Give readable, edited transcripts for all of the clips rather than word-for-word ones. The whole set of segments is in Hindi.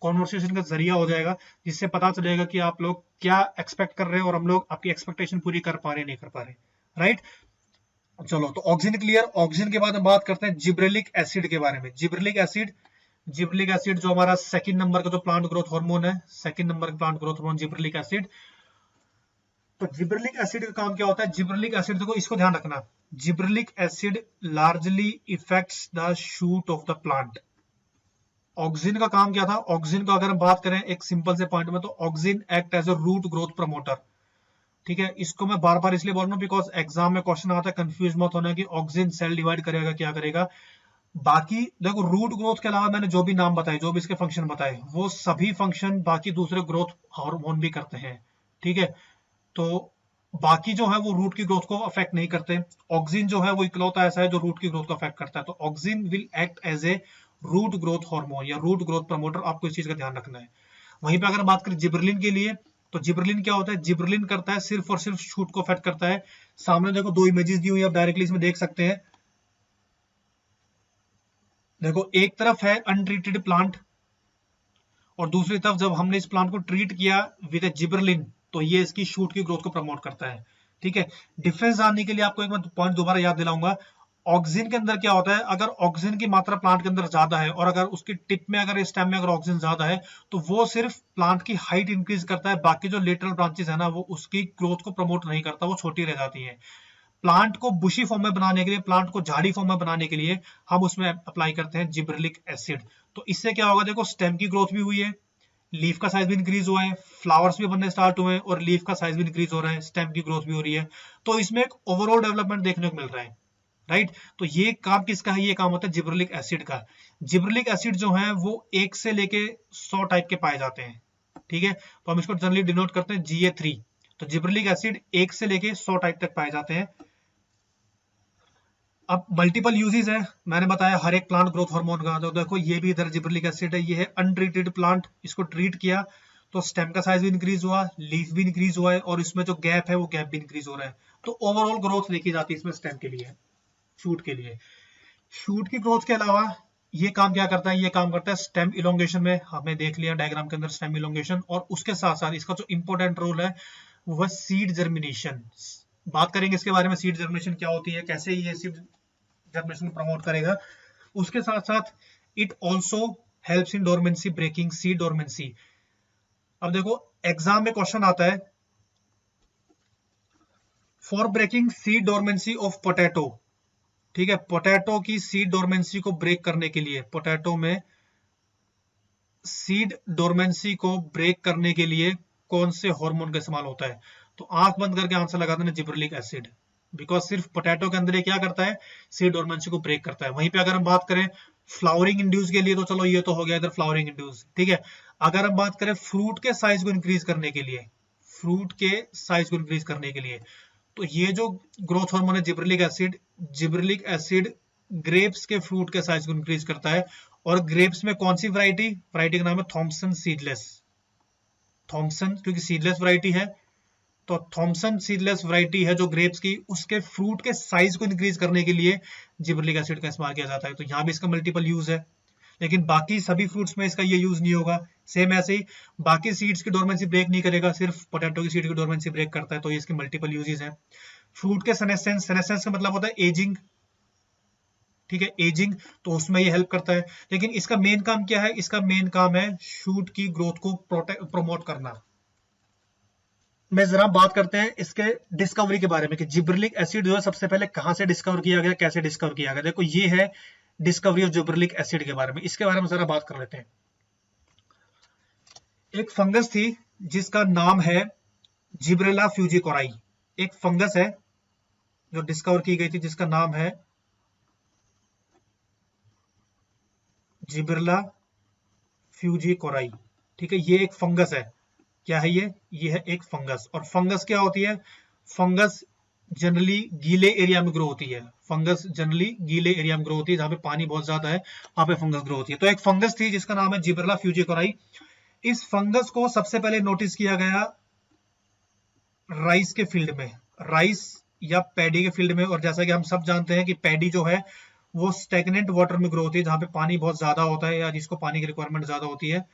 कॉन्वर्सेशन का जरिया हो जाएगा, जिससे पता चलेगा कि आप लोग क्या एक्सपेक्ट कर रहे हैं और हम लोग आपकी एक्सपेक्टेशन पूरी कर पा रहे नहीं कर पा रहे, राइट। चलो, तो ऑक्सीजन क्लियर। ऑक्सीजन के बाद हम बात करते हैं जिब्रेलिक एसिड के बारे में। जिब्रेलिक एसिड जो हमारा सेकंड नंबर का जो प्लांट ग्रोथ हार्मोन है, सेकंड नंबर का plant growth hormone gibberellic acid. तो जिब्रेलिक एसिड का काम क्या होता है? जिब्रेलिक एसिड, देखो इसको ध्यान रखना, gibberellic acid largely effects the shoot of the plant. Oxygen का काम क्या था? ऑक्सीजन का अगर हम बात करें एक सिंपल से पॉइंट में, तो oxygen act as a root growth promoter. ठीक है, इसको मैं बार बार इसलिए बोल रहा हूँ बिकॉज एग्जाम में क्वेश्चन आता है, कंफ्यूज मत होना कि ऑक्सीजन सेल डिवाइड करेगा क्या करेगा। बाकी देखो, रूट ग्रोथ के अलावा मैंने जो भी नाम बताए, जो भी इसके फंक्शन बताए, वो सभी फंक्शन बाकी दूसरे ग्रोथ हार्मोन भी करते हैं। ठीक है, तो बाकी जो है वो रूट की ग्रोथ को अफेक्ट नहीं करते। ऑक्सीजन जो है वो इकलौता ऐसा है जो रूट की ग्रोथ को अफेक्ट करता है। तो oxygen will act as a root growth hormone या रूट ग्रोथ प्रमोटर, आपको इस चीज का ध्यान रखना है। वहीं पे अगर बात करें जिब्रेलिन के लिए, तो जिब्रेलिन क्या होता है? जिब्रेलिन करता है सिर्फ और सिर्फ शूट को अफेक्ट करता है। सामने देखो दो इमेजेस दी हुई है, आप डायरेक्टली इसमें देख सकते हैं। देखो, एक तरफ है अनट्रीटेड प्लांट और दूसरी तरफ जब हमने इस प्लांट को ट्रीट किया विद जिब्रेलिन, तो ये इसकी शूट की ग्रोथ को प्रमोट करता है। ठीक है, डिफरेंस जानने के लिए आपको एक मैं पॉइंट दोबारा याद दिलाऊंगा। ऑक्सीजन के अंदर क्या होता है? अगर ऑक्सीजन की मात्रा प्लांट के अंदर ज्यादा है और अगर उसकी टिप में, अगर स्टेम में अगर ऑक्सीजन ज्यादा है, तो वो सिर्फ प्लांट की हाइट इंक्रीज करता है, बाकी जो लेटरल ब्रांचेस है ना, वो उसकी ग्रोथ को प्रमोट नहीं करता, वो छोटी रह जाती है। प्लांट को बुशी फॉर्म में बनाने के लिए, प्लांट को झाड़ी फॉर्म में बनाने के लिए हम उसमें अप्लाई करते हैं जिब्रेलिक एसिड। तो इससे क्या होगा? देखो, स्टेम की ग्रोथ भी हुई है, लीफ का साइज भी इंक्रीज हुआ है, फ्लावर्स भी बनने स्टार्ट हुए हैं और लीफ का साइज भी इंक्रीज हो रहा है, स्टेम की ग्रोथ भी हो रही है। तो इसमें एक ओवरऑल डेवलपमेंट देखने को मिल रहा है, राइट। तो ये काम किसका है? ये काम होता है जिब्रेलिक एसिड का। जिब्रेलिक एसिड जो है वो 1 से लेके 100 टाइप के पाए जाते हैं। ठीक है, तो हम इसको जनरली डिनोट करते हैं Ga3। तो जिब्रेलिक एसिड 1 से लेके 100 टाइप तक पाए जाते हैं। अब मल्टीपल यूजेस है, मैंने बताया हर एक प्लांट ग्रोथ हार्मोन का। तो देखो, ये भी इधर जिब्रेलिक एसिड है, ये है अनट्रीटेड प्लांट, इसको ट्रीट किया तो स्टेम का साइज भी इंक्रीज हुआ, लीफ भी इंक्रीज हुआ है और इसमें जो गैप है वो गैप भी इंक्रीज हो रहा है। तो ओवरऑल ग्रोथ देखी जाती है इसमें स्टेम के लिए, शूट के लिए। शूट की ग्रोथ के अलावा ये काम क्या करता है? ये काम करता है स्टेम इलोंगेशन में। हमने देख लिया डायग्राम के अंदर स्टेम इलोंगेशन, और उसके साथ साथ इसका जो इंपॉर्टेंट रोल है वो सीड जर्मिनेशन। बात करेंगे इसके बारे में, सीड जर्मिनेशन क्या होती है, कैसे ये सीड जर्मिनेशन प्रमोट करेगा। उसके साथ साथ it also helps in dormancy, breaking seed dormancy. अब देखो, एग्जाम में क्वेश्चन आता है, for breaking seed dormancy of potato. ठीक है, पोटैटो की सीड डोरमेंसी को ब्रेक करने के लिए, पोटैटो में सीड डोरमेंसी को ब्रेक करने के लिए कौन से हार्मोन का इस्तेमाल होता है? तो आंख बंद करके आंसर लगा देना, जिब्रेलिक एसिड। बिकॉज सिर्फ पोटैटो के अंदर ये क्या करता है? सीड डोरमेंसी को ब्रेक करता है। वहीं पे अगर हम बात करें फ्लावरिंग इंड्यूस के लिए, तो चलो ये तो हो गया इधर फ्लावरिंग इंड्यूस। ठीक है, अगर हम बात करें फ्रूट के साइज को इंक्रीज करने के लिए, फ्रूट के साइज को इंक्रीज करने के लिए, तो ये जो ग्रोथ हार्मोन है जिब्रेलिक एसिड ग्रेप्स के फ्रूट के साइज को इंक्रीज करता है। और ग्रेप्स में कौन सी वैरायटी का नाम है थॉमसन सीडलेस। थॉमसन क्योंकि सीडलेस वैरायटी है, तो थॉमसन सीडलेस वैरायटी है जो ग्रेप्स की, उसके फ्रूट के साइज को इंक्रीज करने के लिए जिब्रेलिक एसिड का इस्तेमाल किया जाता है। तो यहाँ भी इसका मल्टीपल यूज है, लेकिन बाकी सभी फ्रूट्स में इसका ये यूज नहीं होगा। सेम ऐसे ही बाकी सीड्स की डोरमेंसी ब्रेक नहीं करेगा, सिर्फ पोटैटो की सीड की डोरमेंसी ब्रेक करता है। तो ये इसके मल्टीपल यूजेस हैं। फ्रूट के सेनेसेंस का मतलब होता है एजिंग। ठीक है, एजिंग, तो उसमें ये हेल्प करता है। लेकिन इसका मेन काम क्या है? इसका मेन काम है शूट की ग्रोथ को प्रमोट करना। मैं जरा बात करते हैं इसके डिस्कवरी के बारे में कि जिब्रेलिक एसिड जो है सबसे पहले कहां से डिस्कवर किया गया, कैसे डिस्कवर किया गया। देखो, ये है डिस्कवरी ऑफ जिब्रेलिक एसिड के बारे में, इसके बारे में जरा बात कर लेते हैं। एक फंगस थी जिसका नाम है जिब्रेला फ्यूजिकोराई। एक फंगस है जो डिस्कवर की गई थी जिसका नाम है जिब्रेला फ्यूजिकोराई। ठीक है, ये एक फंगस है। क्या है ये है एक फंगस। और फंगस क्या होती है? फंगस जनरली गीले एरिया में ग्रो होती है। फंगस जनरली गीले एरिया में ग्रो होती है, जहां पे पानी बहुत ज्यादा है वहां पे फंगस ग्रो होती है। तो एक फंगस थी जिसका नाम है जिब्रेला फ्यूजिकोराई। इस फंगस को सबसे पहले नोटिस किया गया राइस के फील्ड में, राइस या पैडी के फील्ड में। और जैसा कि हम सब जानते हैं कि पैडी जो है वो स्टेगनेंट वाटर में ग्रो होती है, जहां पे पानी बहुत ज्यादा होता है या जिसको पानी की रिक्वायरमेंट ज्यादा होती है।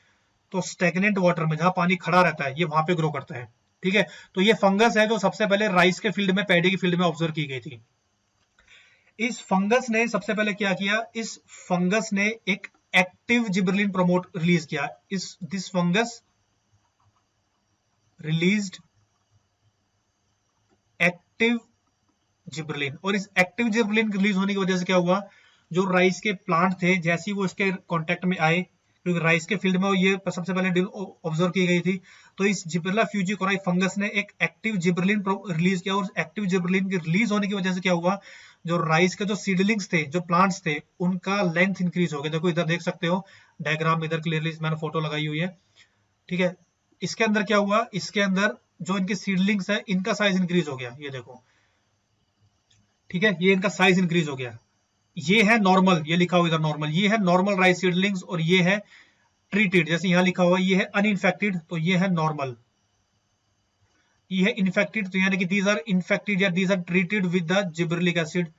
तो स्टेगनेंट वाटर में जहां पानी खड़ा रहता है ये वहां पे ग्रो करता है। ठीक है, तो ये फंगस है जो सबसे पहले राइस के फील्ड में, पैडी की फील्ड में ऑब्जर्व की गई थी। इस फंगस ने सबसे पहले क्या किया, इस फंगस ने एक एक्टिव जिबरलिन प्रमोट रिलीज किया। This fungus released active gibberellin, और इस एक्टिव जिबरलिन रिलीज होने की वजह से क्या हुआ, जो राइस के प्लांट थे जैसे ही वो इसके कांटेक्ट में आए, क्योंकि राइस के फील्ड में ये सबसे पहले ऑब्जर्व की गई थी, तो इस जिबरेला फ्यूजिकोराई फंगस ने एक एक्टिव जिबरलिन रिलीज किया, और एक्टिव जिबरलिन के रिलीज होने की वजह से क्या हुआ, जो राइस के जो सीडलिंग्स थे, जो प्लांट्स थे, उनका लेंथ इंक्रीज हो गया। देखो इधर देख सकते हो डायग्राम, इधर क्लियरली मैंने फोटो लगाई हुई है। ठीक है, इसके अंदर क्या हुआ, इसके अंदर जो इनके सीडलिंग्स है इनका साइज इंक्रीज हो गया, ये देखो। ठीक है, ये इनका साइज इंक्रीज हो गया। ये है नॉर्मल, ये लिखा हुआ इधर नॉर्मल, ये है नॉर्मल राइस सीडलिंग्स, और ये है ट्रीटेड, जैसे यहां लिखा हुआ ये है अनइंफेक्टेड, तो ये है नॉर्मल। ये है इन्फेक्टेड, तो यानी कि दीज आर इन्फेक्टेड या these are treated with the gibberellic acid.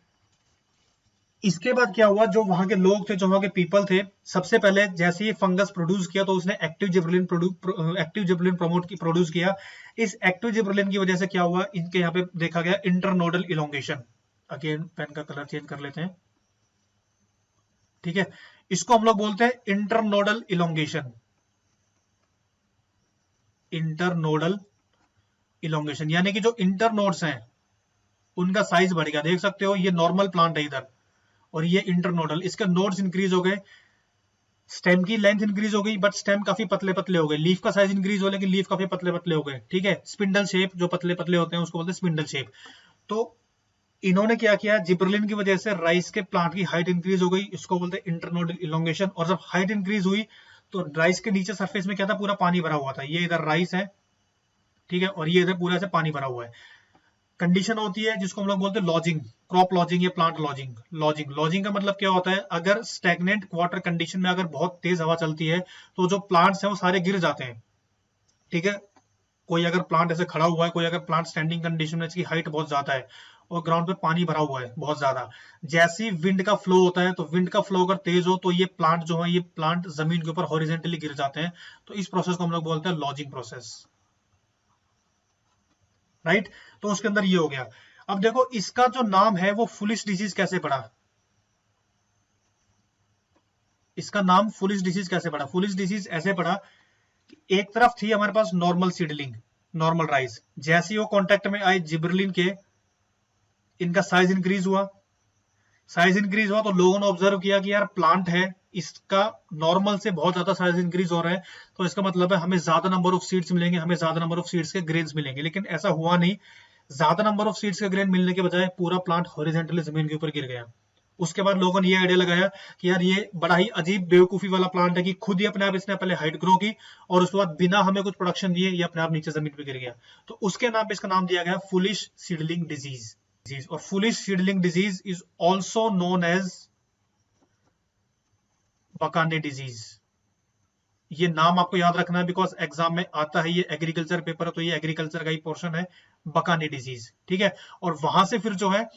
इसके बाद क्या हुआ, जो वहां के लोग थे, जो वहां के पीपल थे, सबसे पहले जैसे ये फंगस प्रोड्यूस किया तो उसने एक्टिव जिबरलिन प्रोड्यूस किया। इस एक्टिव जिबरलिन की वजह से क्या हुआ, इनके यहाँ पे देखा गया इंटरनोडल इलोंगेशन। अगेन पेन का कलर चेंज कर लेते हैं। ठीक है, इसको हम लोग बोलते हैं इंटरनोडल इलोंगेशन। इंटरनोडल इलोंगेशन यानी कि जो इंटरनोड्स हैं उनका साइज बढ़ गया। देख सकते हो ये नॉर्मल प्लांट है इधर, और ये इंटरनोडल, इसके नोड्स इंक्रीज हो गए, स्टेम की लेंथ इंक्रीज हो गई, बट स्टेम काफी पतले पतले हो गए। लीफ का साइज इंक्रीज हो, लेकिन लीफ काफी पतले पतले हो गए। ठीक है, स्पिंडल शेप, जो पतले पतले होते हैं उसको बोलते हैं स्पिंडल शेप। तो इन्होंने क्या किया, जिबरलिन की वजह से राइस के प्लांट की हाइट इंक्रीज हो गई, इसको बोलते हैं इंटरनोडल इलोंगेशन। और जब हाइट इंक्रीज हुई तो राइस के नीचे सरफेस में क्या था, पूरा पानी भरा हुआ था। ये इधर राइस है, ठीक है, और ये इधर पूरा से पानी भरा हुआ है। कंडीशन होती है जिसको हम लोग बोलते हैं लॉजिंग, क्रॉप लॉजिंग या प्लांट लॉजिंग। लॉजिंग का मतलब क्या होता है, अगर स्टैग्नेंट वाटर कंडीशन में अगर बहुत तेज हवा चलती है तो जो प्लांट्स हैं वो सारे गिर जाते हैं। ठीक है, कोई अगर प्लांट ऐसे खड़ा हुआ है, कोई अगर प्लांट स्टैंडिंग कंडीशन में, इसकी हाइट बहुत ज्यादा है और ग्राउंड पे पानी भरा हुआ है बहुत ज्यादा, जैसे ही विंड का फ्लो होता है, तो विंड का फ्लो अगर तेज हो तो ये प्लांट जो है, ये प्लांट जमीन के ऊपर हॉरिजेंटली गिर जाते हैं। तो इस प्रोसेस को हम लोग बोलते हैं लॉजिंग प्रोसेस, राइट। तो उसके अंदर ये हो गया। अब देखो इसका जो नाम है वो फुलिश डिजीज कैसे पड़ा, इसका नाम फुलिश डिजीज कैसे पड़ा। फुलिश डिजीज ऐसे पड़ा कि एक तरफ थी हमारे पास नॉर्मल सीडलिंग, नॉर्मल राइस, जैसे ही वो कांटेक्ट में आए जिबरलिन के, इनका साइज इंक्रीज हुआ। साइज इंक्रीज हुआ तो लोगों ने ऑब्जर्व किया कि यार प्लांट है, इसका नॉर्मल से बहुत ज्यादा साइज इंक्रीज हो रहा है, तो इसका मतलब है हमें ज्यादा नंबर ऑफ सीड्स मिलेंगे, हमें ज्यादा नंबर ऑफ सीड्स के ग्रेन्स मिलेंगे। लेकिन ऐसा हुआ नहीं, ज्यादा नंबर ऑफ सीड्स के ग्रेन मिलने के बजाय पूरा प्लांट हॉरिजेंटली जमीन के ऊपर गिर गया। उसके बाद लोगों ने ये आइडिया लगाया कि यार ये बड़ा ही अजीब बेवकूफी वाला प्लांट है कि खुद ही अपने आप इसने पहले हाइट ग्रो की और उसके बाद बिना हमें कुछ प्रोडक्शन दिए ये अपने आप नीचे जमीन पे गिर गया। तो उसके नाम पे इसका नाम दिया गया फुलिश सीडलिंग डिजीज। और foolish seedling disease is also known as bakanae disease. ये नाम आपको याद रखना है बिकॉज एग्जाम में आता है, ये एग्रीकल्चर पेपर है तो ये एग्रीकल्चर का ही पोर्शन है, बकाने डिजीज। ठीक है, और वहां से फिर जो है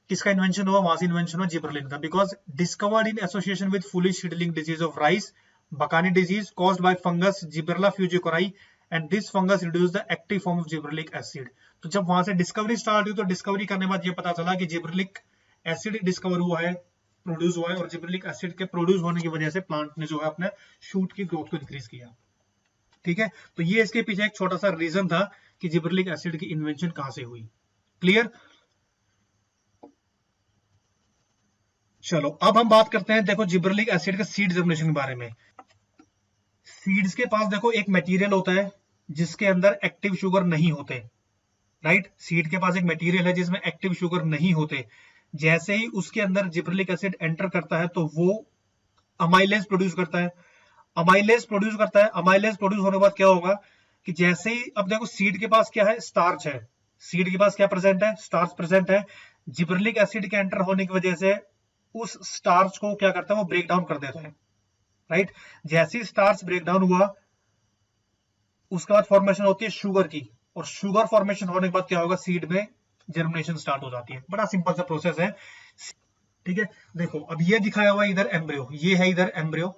किसका इन्वेंशन हुआ, वहां से इन्वेंशन हुआ जिबरलिन का, because discovered in association with foolish seedling disease of rice, bakanae disease caused by fungus Gibberella fujikuroi, and this fungus reduce the active form of gibberellic acid. तो जब वहां से डिस्कवरी स्टार्ट हुई तो डिस्कवरी करने के बाद ये पता चला कि जिबरलिक एसिड डिस्कवर हुआ है, प्रोड्यूस हुआ है, और जिबरलिक एसिड के प्रोड्यूस होने की वजह से प्लांट ने जो है अपने शूट की ग्रोथ को इंक्रीज किया। ठीक है, तो ये इसके पीछे एक छोटा सा रीजन था कि जिबरलिक एसिड की इन्वेंशन कहां से हुई। क्लियर। चलो अब हम बात करते हैं, देखो जिबरलिक एसिड का सीड जर्मिनेशन के बारे में। सीड्स के पास देखो एक मटेरियल होता है जिसके अंदर एक्टिव शुगर नहीं होते, राइट। सीड के पास एक मटेरियल है जिसमें एक्टिव शुगर नहीं होते। जैसे ही उसके अंदर जिबरलिक एसिड एंटर करता है तो वो अमाइलेज प्रोड्यूस करता है। अमाइलेज प्रोड्यूस करता है, अमाइलेज प्रोड्यूस होने के बाद क्या होगा कि जैसे ही, अब देखो सीड के पास क्या है, स्टार्च है। सीड के पास क्या प्रेजेंट है, स्टार्च प्रेजेंट है। जिबरलिक एसिड के एंटर होने की वजह से उस स्टार्च को क्या करता है, वो ब्रेक डाउन कर देता है, राइट। जैसे ही स्टार्च ब्रेक डाउन हुआ उसके बाद फॉर्मेशन होती है शुगर की, और शुगर फॉर्मेशन होने के बाद क्या होगा, सीड में जर्मिनेशन स्टार्ट हो जाती है। बड़ा सिंपल सा प्रोसेस है, ठीक है। देखो अब ये दिखाया हुआ है इधर एम्ब्रियो, ये है इधर एम्ब्रियो,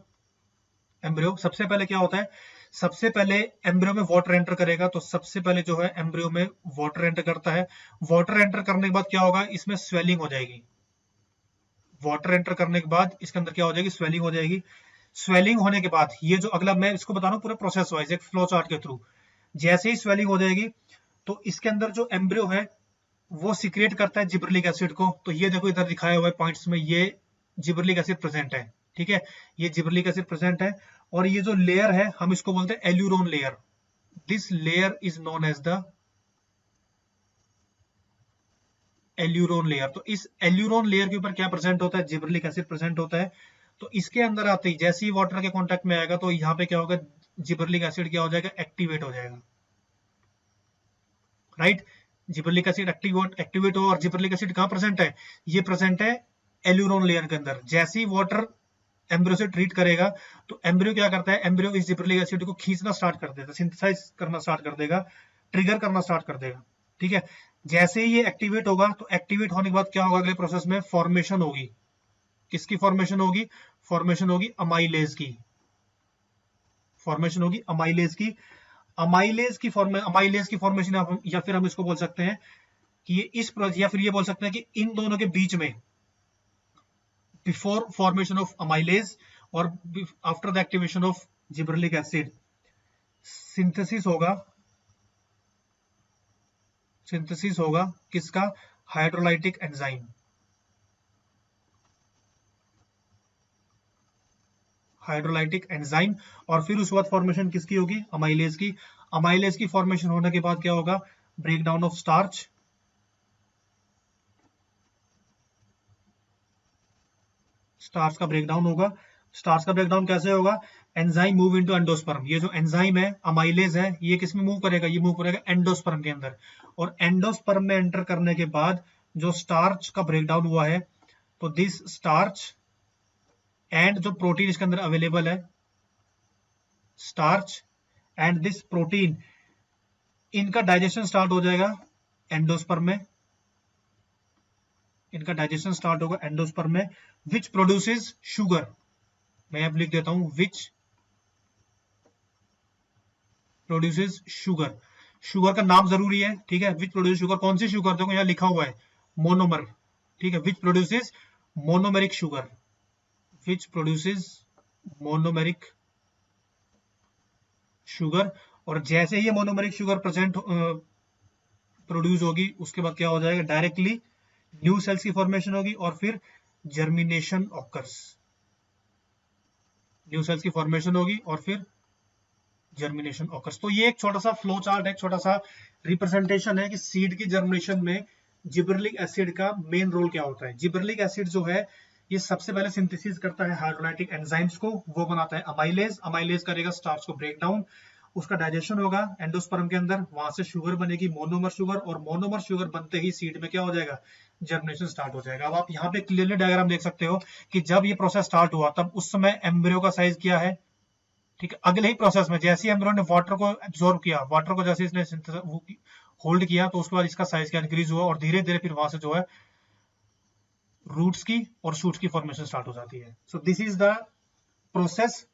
एम्ब्रियो सबसे पहले क्या होता है, सबसे पहले एम्ब्रियो में वाटर एंटर करेगा। तो सबसे पहले जो है एम्ब्रियो में वाटर एंटर करता है। वाटर एंटर करने के बाद क्या होगा, इसमें स्वेलिंग हो जाएगी। वाटर एंटर करने के बाद इसके अंदर क्या हो जाएगी, स्वेलिंग हो जाएगी। स्वेलिंग होने के बाद ये जो अगला, मैं इसको बता रहा हूँ पूरे प्रोसेस वाइज एक फ्लो चार्ट के थ्रू। जैसे ही स्वेलिंग हो जाएगी तो इसके अंदर जो एम्ब्रियो है वो सिक्रेट करता है जिबरलिक एसिड को। तो ये देखो इधर दिखाया हुआ है पॉइंट्स में, ये जिबरलिक एसिड प्रेजेंट है। ठीक है, ये जिबरलिक एसिड प्रेजेंट है। और ये जो लेयर है हम इसको बोलते हैं aleurone layer. This layer is known as the aleurone layer. तो इस एल्यूरोन लेयर के ऊपर क्या प्रेजेंट होता है, जिबरलिक एसिड प्रेजेंट होता है। तो इसके अंदर आते ही जैसे ही वाटर के कांटेक्ट में आएगा तो यहाँ पे क्या होगा, जिबरलिक एसिड क्या हो जाएगा, एक्टिवेट हो जाएगा। राइट, जिबरलिक एसिड एक्टिवेट हो। और जिबरलिक एसिड कहाँ प्रेजेंट है, ये प्रेजेंट है एल्यूरोन लेयर के अंदर। जैसे ही वाटर एम्ब्रियो से ट्रीट करेगा तो एम्ब्रियो क्या करता है, एम्ब्रियो इस जिबरलिक एसिड को खींचना स्टार्ट कर देता है, सिंथेसाइज करना स्टार्ट कर देगा, ट्रिगर करना स्टार्ट कर देगा। ठीक है, जैसे ही ये एक्टिवेट होगा तो एक्टिवेट होने के बाद क्या होगा, अगले प्रोसेस में फॉर्मेशन होगी। किसकी फॉर्मेशन होगी, फॉर्मेशन होगी अमाइलेज की। फॉर्मेशन होगी अमाइलेज की। अमाइलेज की फॉर्मेशन या फिर हम इसको बोल सकते हैं कि ये इस या फिर ये बोल सकते हैं कि इन दोनों के बीच में, बिफोर फॉर्मेशन ऑफ अमाइलेज और after the activation of gibberellic acid, synthesis होगा। सिंथेसिस होगा किसका, हाइड्रोलाइटिक एंजाइम। Hydrolytic enzyme. और फिर उसके बाद फॉर्मेशन किसकी होगी, अमाइलेज की। अमाइलेज की फॉर्मेशन होने के बाद क्या होगा, break down of starch. Starch का ब्रेकडाउन होगा। स्टार्च का ब्रेकडाउन कैसे होगा, एंजाइम मूव इनटू एंडोस्पर्म। ये जो एंजाइम है अमाइलेज है, ये किस में मूव करेगा, ये मूव करेगा एंडोस्पर्म के अंदर। और एंडोस्पर्म में एंटर करने के बाद जो स्टार्च का ब्रेकडाउन हुआ है, तो दिस स्टार्च एंड जो प्रोटीन इसके अंदर अवेलेबल है, स्टार्च एंड दिस प्रोटीन, इनका डाइजेशन स्टार्ट हो जाएगा एंडोस्पर्म में। इनका डाइजेशन स्टार्ट होगा एंडोस्पर्म में, विच प्रोड्यूसेस शुगर। मैं अब लिख देता हूं, विच प्रोड्यूसेस शुगर। शुगर का नाम जरूरी है, ठीक है। विच प्रोड्यूस शुगर, कौन सी शुगर, देखो यहाँ लिखा हुआ है मोनोमर, ठीक है। Which produces monomeric sugar, which produces monomeric sugar. और जैसे ही ये मोनोमेरिक शुगर प्रेजेंट प्रोड्यूस होगी, उसके बाद क्या हो जाएगा, डायरेक्टली न्यू सेल्स की फॉर्मेशन होगी और फिर जर्मिनेशन ऑकर्स। न्यू सेल्स की फॉर्मेशन होगी और फिर जर्मिनेशन ऑकर्स। तो ये एक छोटा सा फ्लो चार्ट है, छोटा सा रिप्रेजेंटेशन है कि सीड की जर्मिनेशन में जिबरलिक एसिड का मेन रोल क्या होता है। जिबरलिक एसिड जो है ये सबसे पहले सिंथेसिस करता है हाइड्रोलाइटिक एंजाइम्स को, वो बनाता है अमाइलेज। अमाइलेज करेगा स्टार्च को ब्रेक डाउन, उसका डाइजेशन होगा एंडोस्पर्म के अंदर, वहां से शुगर बनेगी मोनोमर शुगर। और मोनोमर शुगर बनते ही सीड में क्या हो जाएगा, जर्मिनेशन स्टार्ट हो जाएगा। अब आप यहाँ पे क्लियरली डायग्राम देख सकते हो कि जब ये प्रोसेस स्टार्ट हुआ तब उस समय एम्ब्रियो का साइज क्या है, ठीक है। अगले ही प्रोसेस में जैसे ही एम्ब्रियो ने वाटर को एब्जॉर्ब किया, वाटर को जैसे इसने होल्ड किया, तो उसके बाद इसका साइज क्या इंक्रीज हुआ और धीरे धीरे फिर वहां से जो है रूट्स की और शूट्स की फॉर्मेशन स्टार्ट हो जाती है। So this is the process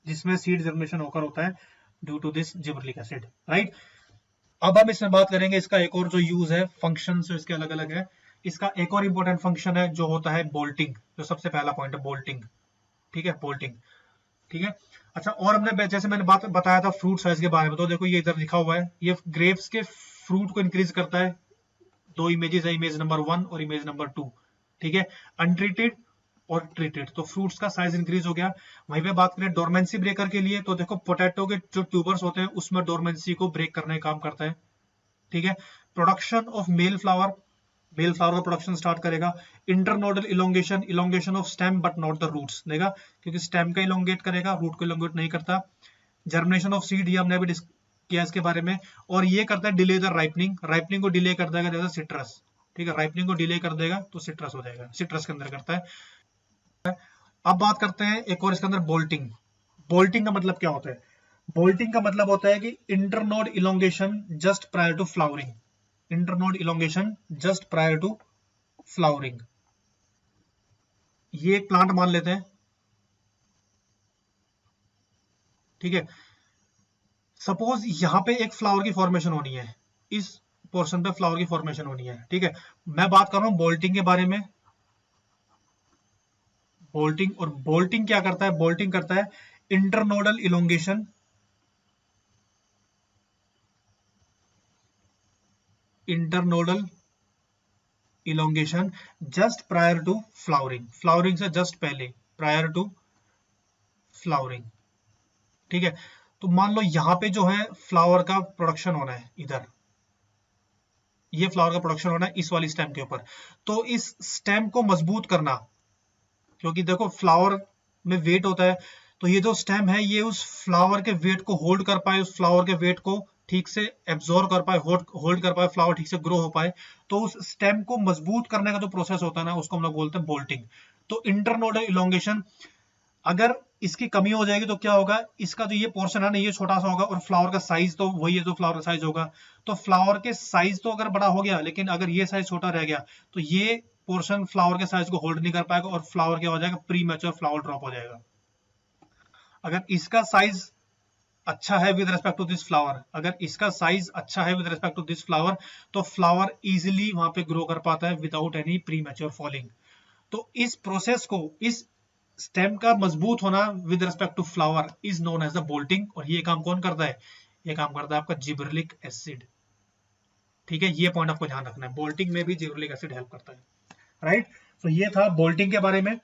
जिसमें सीड जर्मिनेशन होकर होता है due to this gibberellic acid, right. अब हम इसमें बात करेंगे इसका एक और जो यूज है, फंक्शन जो इसके अलग अलग है। इसका एक और इंपॉर्टेंट फंक्शन है जो होता है बोल्टिंग, जो सबसे पहला पॉइंट है बोल्टिंग, ठीक है, बोल्टिंग, ठीक है। अच्छा, और हमने जैसे मैंने बात बताया था फ्रूट साइज के बारे में, तो देखो ये इधर लिखा हुआ है, ये ग्रेप्स के फ्रूट को इंक्रीज करता है। दो इमेजेस है, इमेज नंबर 1 और इमेज नंबर 2, ठीक है। अनट्रीटेड और ट्रीटेड, तो फ्रूट्स का साइज इंक्रीज हो गया। वहीं पे बात करें डोरमेंसी ब्रेकर के लिए, तो देखो पोटैटो के जो ट्यूबर्स होते हैं उसमें डोरमेंसी को ब्रेक करने का काम करता है, ठीक है। प्रोडक्शन ऑफ मेल फ्लावर का प्रोडक्शन स्टार्ट करेगा। Internodal elongation, elongation of stem but not the roots देगा, क्योंकि स्टेम का इलोंगेट करेगा, रूट को इलोंगेट नहीं करता। जर्मिनेशन ऑफ सीड, ये हमने अभी किया इसके बारे में। और ये करता है डिले द राइपनिंग, राइपनिंग को डिले कर देगा जैसे सिट्रस, ठीक है। राइपनिंग को डिले कर देगा तो सिट्रस हो जाएगा, सिट्रस के अंदर करता है। अब बात करते हैं एक और इसके अंदर बोल्टिंग। बोल्टिंग का मतलब क्या होता है, बोल्टिंग का मतलब होता है कि internode elongation just prior to flowering, internode elongation just prior to flowering. ये एक प्लांट मान लेते हैं, ठीक है, सपोज यहाँ पे एक फ्लावर की फॉर्मेशन होनी है, इस पोर्शन पे फ्लावर की फॉर्मेशन होनी है, ठीक है। मैं बात कर रहा हूँ बोल्टिंग के बारे में। बोल्टिंग, और बोल्टिंग क्या करता है? बोल्टिंग करता है internodal elongation, internodal elongation just prior to flowering, flowering से जस्ट पहले, प्रायर टू फ्लावरिंग, ठीक है। तो मान लो यहाँ पे जो है फ्लावर का प्रोडक्शन होना है, इधर ये फ्लावर का प्रोडक्शन होना है इस वाली स्टेम के ऊपर, तो इस स्टेम को मजबूत करना, क्योंकि देखो फ्लावर में वेट होता है, तो ये जो स्टेम है ये उस फ्लावर के वेट को होल्ड कर पाए, उस फ्लावर के वेट को ठीक से एब्जॉर्व कर पाए, होल्ड कर पाए, फ्लावर ठीक से ग्रो हो पाए, तो उस स्टेम को मजबूत करने का जो प्रोसेस होता है ना, उसको हम लोग बोलते हैं बोल्टिंग। तो इंटरनोडल इलोंगेशन, अगर इसकी कमी हो जाएगी तो क्या होगा, इसका जो ये पोर्शन है ना ये छोटा सा होगा, और फ्लावर का साइज तो वही है जो फ्लावर का साइज होगा, तो फ्लावर के साइज तो अगर बड़ा हो गया, लेकिन अगर ये साइज छोटा रह गया तो ये पोर्शन फ्लावर के साइज को होल्ड नहीं कर पाएगा, और फ्लावर क्या हो जाएगा, प्री मैच्योर फ्लावर ड्रॉप हो जाएगा। अगर इसका साइज अच्छा है with respect to this flower, अगर इसका साइज अच्छा है with respect to this flower, तो फ्लावर इजिली वहां पे ग्रो कर पाता है without any premature falling. तो इस प्रोसेस को, इस स्टेम का मजबूत होना with respect to flower is known as the bolting, और ये काम कौन करता है? ये काम करता है आपका जिबरेलिक एसिड, ठीक है। ये पॉइंट आपको ध्यान रखना है, बोल्टिंग में भी जिबरेलिक एसिड हेल्प करता है, राइट। तो ये था बोल्टिंग के बारे में।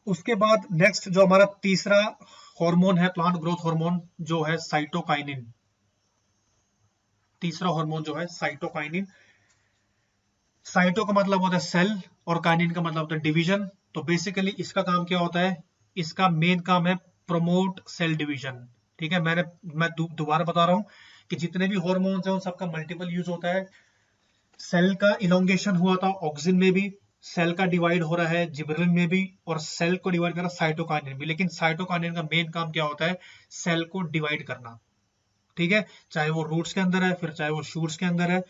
उसके बाद नेक्स्ट जो हमारा तीसरा हार्मोन है, प्लांट ग्रोथ हार्मोन, जो है साइटोकाइनिन। तीसरा हार्मोन जो है साइटोकाइनिन। साइटो का मतलब होता है सेल, और काइनिन का मतलब होता है डिवीजन। तो बेसिकली इसका काम क्या होता है? इसका मेन काम है प्रमोट सेल डिवीजन, ठीक है। मैं दोबारा बता रहा हूं कि जितने भी हार्मोन्स हैं उन सबका मल्टीपल यूज होता है। सेल का इलोंगेशन हुआ था ऑक्सिन में भी, सेल का डिवाइड हो रहा है जिबरेलिन में भी, और सेल को डिवाइड कर रहा है साइटोकाइनिन भी। लेकिन साइटोकाइनिन का मेन काम क्या होता है? सेल को डिवाइड करना, ठीक है। चाहे वो रूट्स के अंदर है, फिर चाहे वो शूट्स के अंदर है,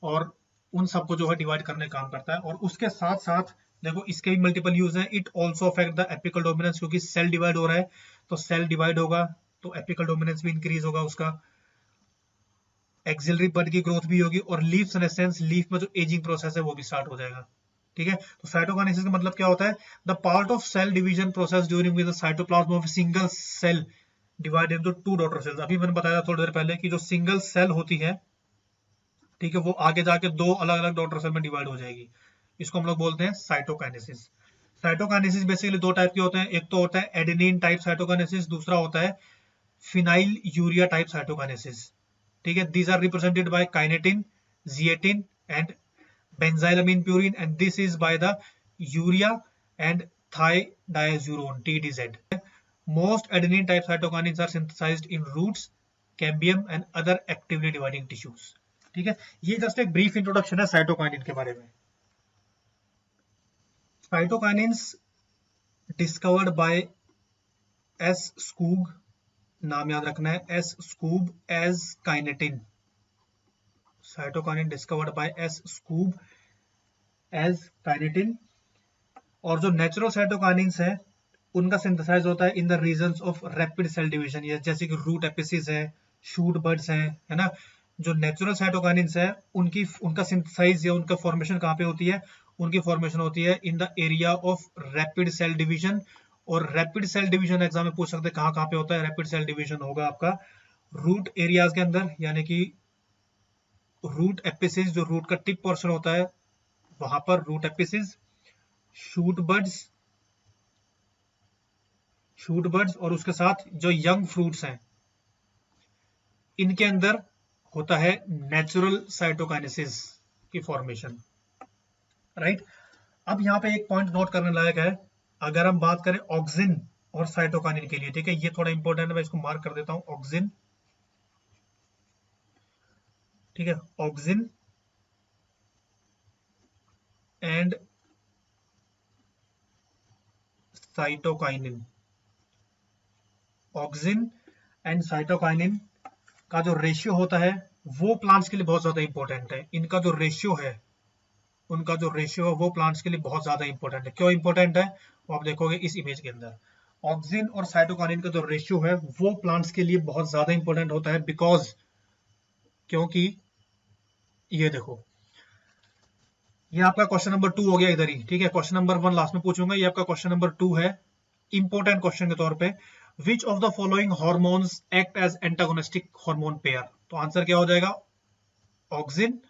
और उन सबको जो है डिवाइड करने का काम करता है। और उसके साथ साथ देखो इसके भी मल्टीपल यूज है। It also affect the apical dominance, क्योंकि सेल डिवाइड हो रहा है, तो सेल डिवाइड होगा तो एपिकल डोमिनेंस भी इंक्रीज होगा उसका, एक्सिलरी बड की ग्रोथ भी होगी, और लीफ सेनेसेंस, लीफ में जो एजिंग प्रोसेस है वो भी स्टार्ट हो जाएगा, ठीक है। तो साइटोकाइनेसिस का मतलब क्या होता है? The part of cell division process during with the cytoplasm of single cell divide into two daughter cells. अभी मैंने बताया थोड़ी देर पहले कि जो सिंगल सेल होती है, ठीक है, वो आगे जाके दो अलग अलग डॉटर सेल में डिवाइड हो जाएगी। इसको हम लोग बोलते हैं साइटोकाइनेसिस। साइटोकाइनेसिस बेसिकली दो टाइप के होते हैं, एक तो होता है एडेनिन टाइप साइटोकाइनेसिस, दूसरा होता है फिनाइल यूरिया टाइप साइटोकाइनेसिस, ठीक है। These are represented by kinetin, zeatin and benzylamine purine, and this is by the urea and thidiazuron TDZ. Most adenine type cytokinins are synthesized in roots, cambium and other actively dividing tissues. ठीक है, ये जस्ट एक ब्रीफ इंट्रोडक्शन है साइटोकाइनिन के बारे में। Cytokinins discovered by S Skoog, नाम याद रखना है, S Skoog as kinetin. Cytokinin discovered by S Skoog as kinetin. और जो नेचुरल साइटोकाइनिन्स है उनका सिंथेसाइज होता है in the regions of rapid cell division, जैसे कि रूट एपिसिस है, शूट बड्स हैं, है ना। जो नेचुरल साइटोकाइनिन्स है उनका सिंथेसाइज या उनका फॉर्मेशन कहाँ पे होती है? उनकी फॉर्मेशन होती है in the area of rapid cell division. और रैपिड सेल डिवीजन एग्जाम में पूछ सकते हैं कहाँ कहाँ पे होता है। रैपिड सेल डिवीजन होगा आपका रूट एरियाज के अंदर, यानी कि रूट एपिसिस, जो रूट का टिप पोर्शन होता है वहां पर रूट एपिसिस, शूट बड्स, और उसके साथ जो यंग फ्रूट्स हैं इनके अंदर होता है नेचुरल साइटोकाइनेसिस की फॉर्मेशन, राइट। अब यहाँ पे एक पॉइंट नोट करने लायक है, अगर हम बात करें ऑक्सिन और साइटोकाइनिन के लिए, ठीक है, ये थोड़ा इंपॉर्टेंट है, मैं इसको मार्क कर देता हूं, ऑक्सिन, ठीक है, auxin and cytokinin. Auxin and cytokinin का जो रेशियो होता है वो प्लांट्स के लिए बहुत ज्यादा इंपॉर्टेंट है। इनका जो रेशियो है, उनका जो रेशियो है वो प्लांट्स के लिए बहुत ज्यादा इंपॉर्टेंट है। क्यों इंपॉर्टेंट है वो आप देखोगे इस इमेज के अंदर। ऑक्सिन और साइटोकाइनिन का जो रेशियो है वो प्लांट्स के लिए बहुत ज्यादा इंपॉर्टेंट होता है, बिकॉज क्योंकि ये देखो, ये आपका क्वेश्चन नंबर 2 हो गया इधर ही, ठीक है। क्वेश्चन नंबर 1 लास्ट में पूछूंगा, ये आपका क्वेश्चन नंबर 2 है इंपॉर्टेंट क्वेश्चन के तौर पे। Which of the following hormones act as antagonistic hormone pair? तो आंसर क्या हो जाएगा? ऑक्सिन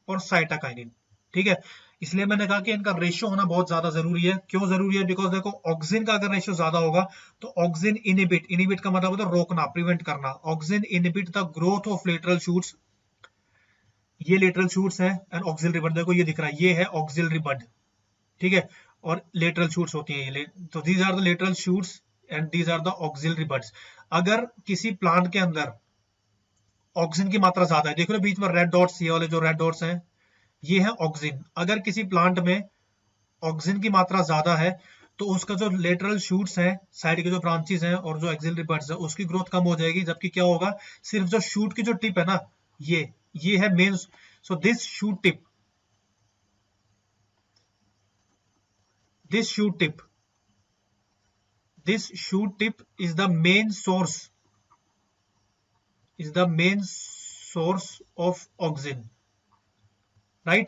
और साइटोकाइनिन, ठीक है। इसलिए मैंने कहा कि इनका रेशियो होना बहुत ज्यादा जरूरी है। क्यों जरूरी है? बिकॉज देखो, ऑक्सिन का अगर रेशियो ज्यादा होगा तो ऑक्सिन इनिबिट का मतलब होता है रोकना, प्रिवेंट करना। Auxin inhibit the growth of lateral shoots, ये लेटरल शूट्स हैं, एंड ऑक्सिलरी बड, देखो ये दिख रहा है, ये है ऑक्सिलरी बड, ठीक है। और लेटरल शूट्स होती हैं ये, तो these are the lateral shoots and these are the axillary buds. अगर किसी प्लांट के अंदर ऑक्सीजन की मात्रा ज्यादा है, देख रहे हो बीच में रेड डॉट्स, ये वाले जो रेड डॉट्स हैं ये है ऑक्सीजन। अगर किसी प्लांट में ऑक्सीजन की मात्रा ज्यादा है तो उसका जो लेटरल शूट्स हैं, साइड के जो ब्रांचेस हैं और जो एक्सिलरी बड्स है, उसकी ग्रोथ कम हो जाएगी। जबकि क्या होगा, सिर्फ जो शूट की जो टिप है ना, ये है main. So this shoot tip, this shoot tip is the main source of oxygen, right?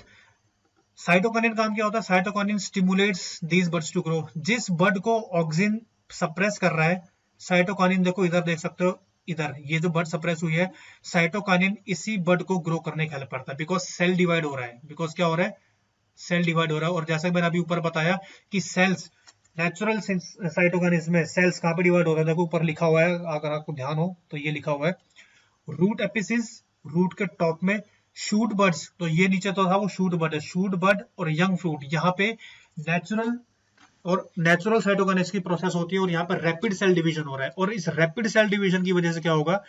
Cytokinin काम क्या होता है? Cytokinin stimulates these buds to grow. जिस बड को ऑक्सीजन सप्रेस कर रहा है, साइटोकाइनिन देखो इधर देख सकते हो, इधर ये जो बड सप्रेस हुई है, साइटोकाइनिन इसी बड को ग्रो करने का हेल्प करता है। बिकॉज सेल डिवाइड हो रहा है, बिकॉज क्या हो रहा है? सेल डिवाइड हो रहा है। और जैसा कि मैंने अभी ऊपर बताया कि सेल्स, नेचुरल साइटोकाइनिन में सेल्स कहाँ पे डिवाइड हो रहा है? देखो ऊपर लिखा हुआ है, अगर आपको ध्यान हो तो ये लिखा हुआ है रूट एपिसिस, रूट के टॉप में शूट बड्स, तो ये नीचे तो था वो शूट बड है, शूट बड और यंग फ्रूट। यहाँ पे नेचुरल साइटोकाइनेसिस की प्रोसेस होती है और यहाँ पर रैपिड सेल डिवीजन हो रहा है। और इस रैपिड सेल डिवीजन की वजह से क्या होगा,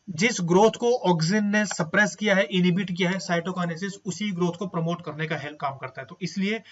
जिस ग्रोथ को ऑक्सीजन ने सप्रेस किया है, इनिबिट किया है, साइटोकाइनेसिस उसी ग्रोथ को प्रमोट करने का हेल्प काम करता है। तो इसलिए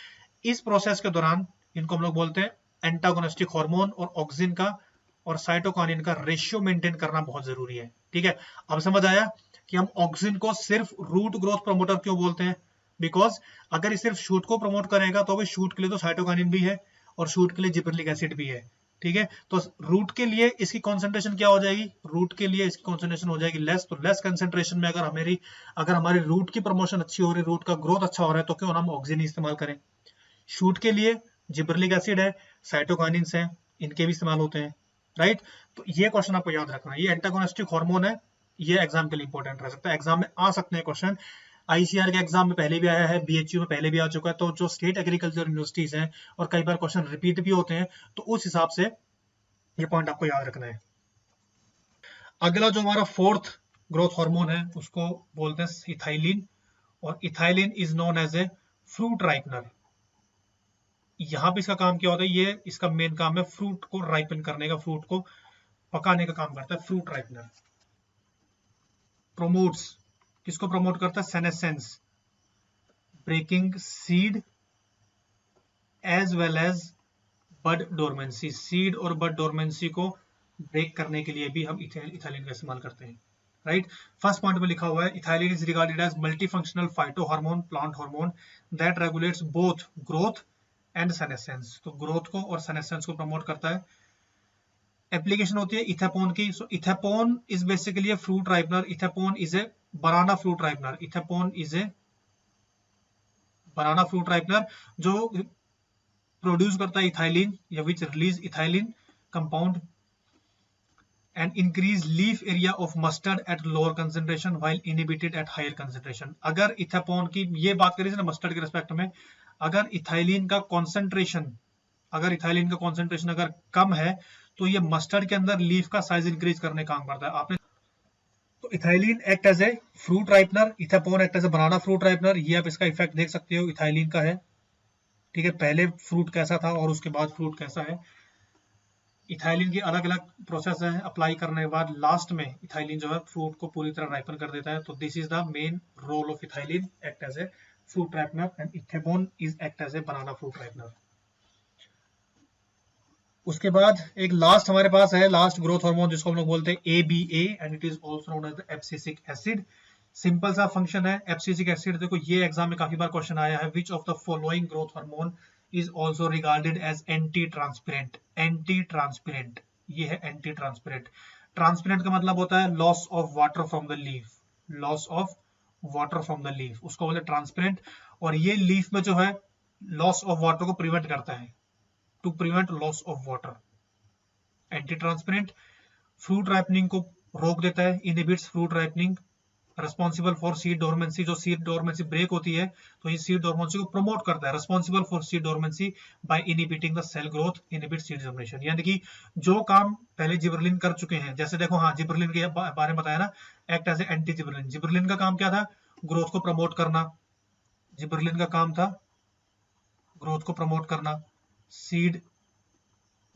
इस प्रोसेस के दौरान इनको हम लोग बोलते हैं एंटागोनिस्टिक हार्मोन, और ऑक्सीजन का और साइटोकाइनिन का रेशियो मेंटेन करना बहुत जरूरी है, ठीक है। अब समझ आया कि हम ऑक्सीजन को सिर्फ रूट ग्रोथ प्रमोटर क्यों बोलते हैं? बिकॉज अगर ये सिर्फ शूट को प्रमोट करेगा तो भाई शूट के लिए तो साइटोकाइनिन भी है और शूट के लिए जिबरेलिक एसिड भी है, ठीक है। तो रूट के लिए इसकी कॉन्सेंट्रेशन क्या हो जाएगी? रूट के लिए इसकी कॉन्सेंट्रेशन हो जाएगी लेस। तो लेस कंसेंट्रेशन में अगर हमारी रूट की प्रमोशन अच्छी हो रही है, रूट का ग्रोथ अच्छा हो रहा है, तो क्यों हम ऑक्सीजन इस्तेमाल करें? शूट के लिए जिबरेलिक एसिड है, साइटोकाइनिन्स हैं, इनके भी इस्तेमाल होते हैं, राइट। तो ये क्वेश्चन आपको याद रखना है, ये एंटागोनिस्टिक हार्मोन है, ये एग्जाम के लिए इंपॉर्टेंट रह सकता है, एग्जाम में आ सकते हैं क्वेश्चन। आईसीआर के एग्जाम में पहले भी आया है, बीएचयू में पहले भी आ चुका है। तो जो स्टेट एग्रीकल्चर यूनिवर्सिटीज हैं और कई बार क्वेश्चन रिपीट भी होते हैं, तो उस हिसाब से ये पॉइंट आपको याद रखना है। अगला जो हमारा फोर्थ ग्रोथ हार्मोन है उसको बोलते हैं इथाइलिन, और ethylene is known as a fruit ripener. यहाँ पे इसका काम क्या होता है? ये इसका मेन काम है फ्रूट को राइपन करने का, फ्रूट को पकाने का काम करता है फ्रूट राइपनर। प्रोमोट्स, किसको प्रमोट करता है? Senescence, breaking seed as well as bud dormancy. Seed और बड डोरमेंसी को ब्रेक करने के लिए भी हम इथाइलिन का इस्तेमाल करते हैं, राइट। फर्स्ट पॉइंट में लिखा हुआ है ethylene is regarded as multifunctional phytohormone, plant hormone that regulates both growth and senescence. तो ग्रोथ को और सेनेसेंस को प्रमोट करता है। एप्लीकेशन होती है इथेपोन की। सो ethephon is basically a fruit ripener, ethephon is a banana fruit ripener, ethephon is a banana fruit ripener जो प्रोड्यूस करता है इथाइलिन, या which release ethylene compound and increase leaf area of mustard at lower concentration while inhibited at higher concentration। अगर इथेपोन की ये बात करें ना मस्टर्ड के रिस्पेक्ट में, अगर इथाइलिन का कॉन्सेंट्रेशन अगर कम है तो ये मस्टर्ड के अंदर लीफ का साइज इंक्रीज करने का काम करता है। आपने तो ethylene act as a fruit ripener, ethephon act as a banana fruit ripener. ये आप इसका इफेक्ट देख सकते हो इथाइलिन का है, ठीक है। पहले फ्रूट कैसा था और उसके बाद फ्रूट कैसा है। इथाइलिन की अलग अलग प्रोसेस है, अप्लाई करने के बाद लास्ट में इथाइलिन जो है फ्रूट को पूरी तरह राइपन कर देता है। तो this is the main role of ethylene, act as a fruit ripener, and ethephon is act as a banana fruit ripener. उसके बाद एक लास्ट हमारे पास है, लास्ट ग्रोथ हार्मोन जिसको हम लोग बोलते हैं ABA, and it is also known as the abscisic acid. Simple सा फंक्शन है एब्सिसिक एसिड। देखो ये एग्जाम में काफी बार क्वेश्चन आया है, which of the following growth hormone is also regarded as anti transparent. Anti transparent, ये है एंटी ट्रांसपेरेंट। ट्रांसपेरेंट का मतलब होता है loss of water from the leaf, loss of water from the leaf, उसको बोलते हैं ट्रांसपेरेंट। और ये लीफ में जो है लॉस ऑफ वाटर को प्रिवेंट करता है, to prevent loss of water. Anti transparent fruit ripening को रोक देता है, inhibits fruit ripening. Responsible for seed dormancy, जो सीड डोरमेंसी ब्रेक होती है तो ये सीड डोरमेंसी को प्रमोट करता है। Responsible for seed dormancy by inhibiting the cell growth, inhibit seed generation. यानी कि जो काम पहले जिबरेलिन कर चुके हैं, जैसे देखो हाँ जिबरेलिन के बारे में बताया ना, act as a anti gibberellin. Gibberellin का काम क्या था? ग्रोथ को प्रमोट करना। जिबरेलिन का काम था ग्रोथ को प्रमोट करना, सीड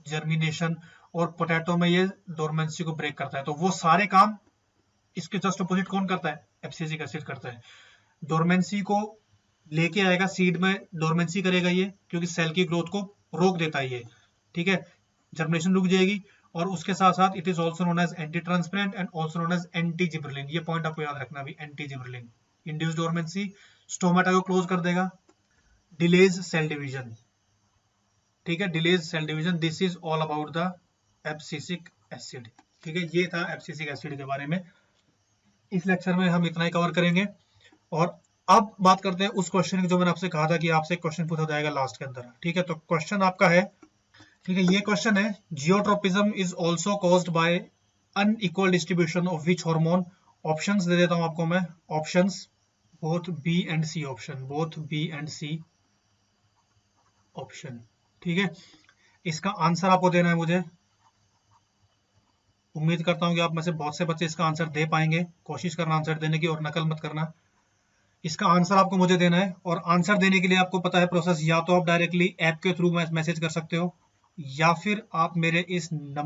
जर्मिनेशन, और पोटैटो में ये डोरमेंसी को ब्रेक करता है। तो वो सारे काम इसके जस्ट अपोजिट कौन करता है? एब्सिसिक एसिड करता है। डोरमेंसी को लेके आएगा, सीड में डोरमेंसी करेगा ये, क्योंकि सेल की ग्रोथ को रोक देता है ये, ठीक है। जर्मिनेशन रुक जाएगी, और उसके साथ साथ it is also known as anti transparent and also known as anti gibberellin. ये पॉइंट आपको याद रखना भी, anti gibberellin. Induce dormancy, stomata को क्लोज कर देगा। डिलेज सेल डिवीजन, ठीक है, delays cell division. This is all about the abscisic acid, ठीक है। ये था एब्सिसिक एसिड के बारे में। इस लेक्चर में हम इतना ही कवर करेंगे। और अब बात करते हैं उस क्वेश्चन की जो मैंने आपसे कहा था कि आपसे क्वेश्चन पूछा जाएगा लास्ट के अंदर, ठीक है। तो क्वेश्चन आपका है, ठीक है, ये क्वेश्चन है, geotropism is also caused by unequal distribution of which hormone. Options दे देता हूं आपको मैं, options both B and C option, both B and C option, ठीक है। इसका आंसर आपको देना है मुझे। उम्मीद करता हूं कि आप में से बहुत से बच्चे इसका आंसर दे पाएंगे। कोशिश करना आंसर देने की, और नकल मत करना। इसका आंसर आपको मुझे देना है, और आंसर देने के लिए आपको पता है प्रोसेस, या तो आप डायरेक्टली ऐप के थ्रू मैसेज कर सकते हो, या फिर आप मेरे इस नंबर